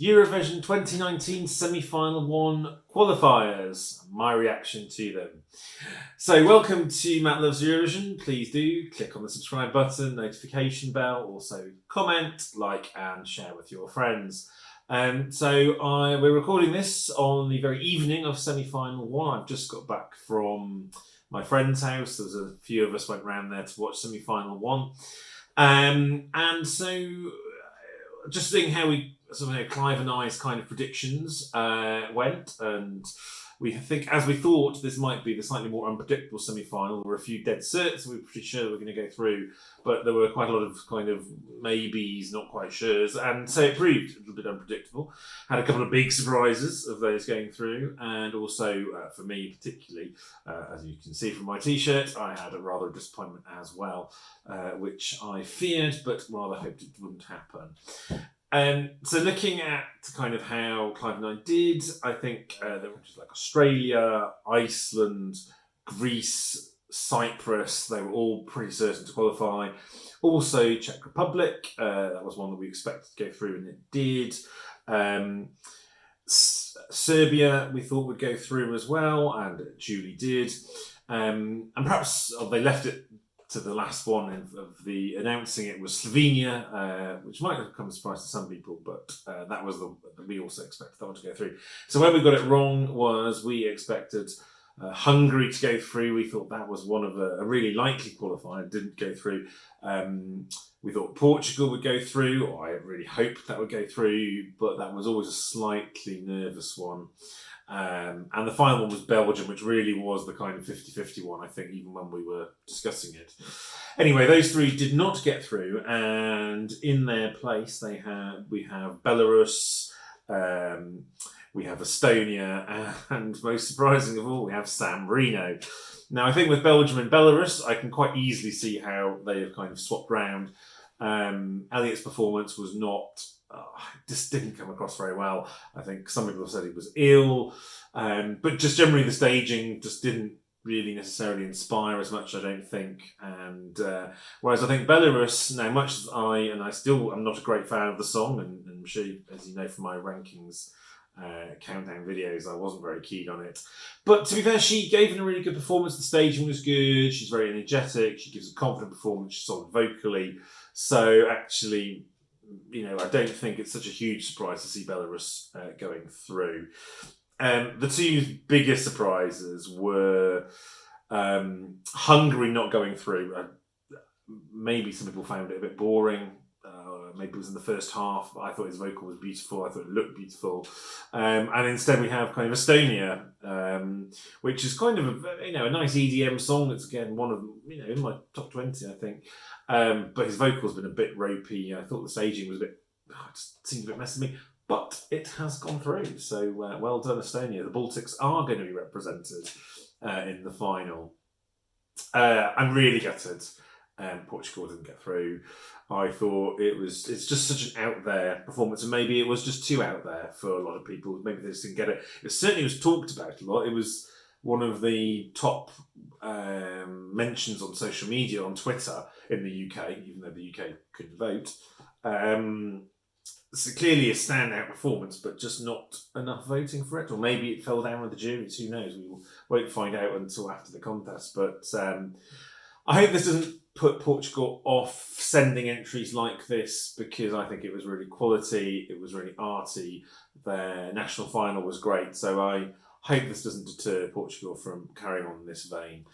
Eurovision 2019 semi-final 1 qualifiers, my reaction to them. So welcome to Matt Loves Eurovision. Please do click on the subscribe button, notification bell, also comment, like and share with your friends. We're recording this on the very evening of semi-final 1. I've just got back from my friend's house. There was a few of us went round there to watch semi-final 1. Just seeing how Clive and I's kind of predictions went, and we think, as we thought, this might be the slightly more unpredictable semi-final. There were a few dead certs we were pretty sure we were going to go through, but there were quite a lot of kind of maybes, not quite sures, and so it proved a little bit unpredictable. Had a couple of big surprises of those going through, and also for me particularly, as you can see from my t-shirt, I had a rather disappointment as well, which I feared but rather hoped it wouldn't happen. So looking at kind of how Clive and I did, I think there were just like Australia, Iceland, Greece, Cyprus, they were all pretty certain to qualify. Also Czech Republic, that was one that we expected to go through and it did. Serbia we thought would go through as well, and Julie did. And perhaps they left it to the last one of the announcing it was Slovenia, which might have come as a surprise to some people, but that was we also expected that one to go through. So where we got it wrong was we expected Hungary to go through. We thought that was one of a really likely qualifier, didn't go through. We thought Portugal would go through, or I really hoped that would go through, but that was always a slightly nervous one. And the final one was Belgium, which really was the kind of 50-50 one, I think, even when we were discussing it. Anyway, those three did not get through, and in their place we have Belarus, we have Estonia, and most surprising of all, we have San Marino. Now, I think with Belgium and Belarus, I can quite easily see how they have kind of swapped round. Elliot's performance was not... just didn't come across very well. I think some people have said he was ill, but just generally the staging just didn't really necessarily inspire as much, I don't think. And whereas I think Belarus, now much as I still am not a great fan of the song, and she, as you know from my rankings countdown videos, I wasn't very keen on it. But to be fair, she gave a really good performance. The staging was good. She's very energetic. She gives a confident performance. She's solid vocally. So actually, I don't think it's such a huge surprise to see Belarus going through. The two biggest surprises were Hungary not going through. Maybe some people found it a bit boring. Maybe it was in the first half, but I thought his vocal was beautiful. I thought it looked beautiful. And instead we have kind of Estonia, which is kind of a nice EDM song. It's again one of in my top 20, I think. But his vocal's been a bit ropey. I thought the staging was it just seemed a bit messy to me. But it has gone through. So well done, Estonia. The Baltics are going to be represented in the final. I'm really gutted. Portugal didn't get through. I thought it's just such an out there performance, and maybe it was just too out there for a lot of people. Maybe they just didn't get it. It certainly was talked about a lot. It was one of the top mentions on social media, on Twitter in the UK, even though the UK couldn't vote. So clearly a standout performance, but just not enough voting for it. Or maybe it fell down with the juries, who knows? We won't find out until after the contest. But I hope this doesn't put Portugal off sending entries like this, because I think it was really quality, it was really arty. Their national final was great, so I hope this doesn't deter Portugal from carrying on in this vein.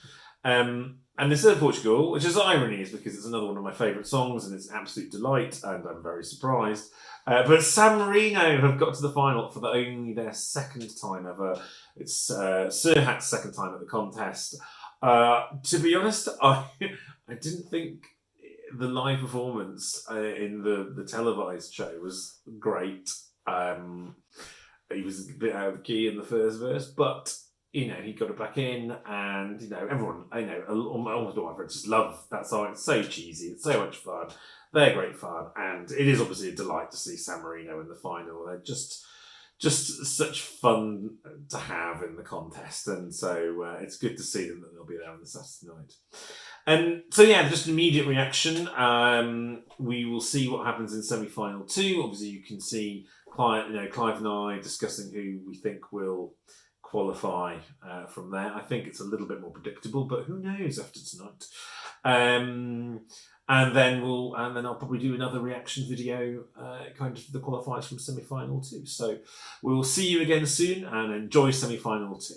And instead of Portugal, which is irony, is because it's another one of my fafavourite songs and it's an absolute delight, and I'm very surprised. But San Marino have got to the final for only their second time ever. It's Serhat's second time at the contest. To be honest, I didn't think the live performance in the televised show was great. He was a bit out of key in the first verse, but he got it back in, and everyone, almost all my friends just love that song. It's so cheesy, it's so much fun. They're great fun, and it is obviously a delight to see San Marino in the final. They're just such fun to have in the contest, and so it's good to see them that they'll be there on the Saturday night. And so yeah, just an immediate reaction. We will see what happens in semi-final 2. Obviously, you can see Clive and I discussing who we think will qualify from there. I think it's a little bit more predictable, but who knows after tonight. And then I'll probably do another reaction video, kind of the qualifiers from semi-final 2. So we'll see you again soon, and enjoy semi-final 2.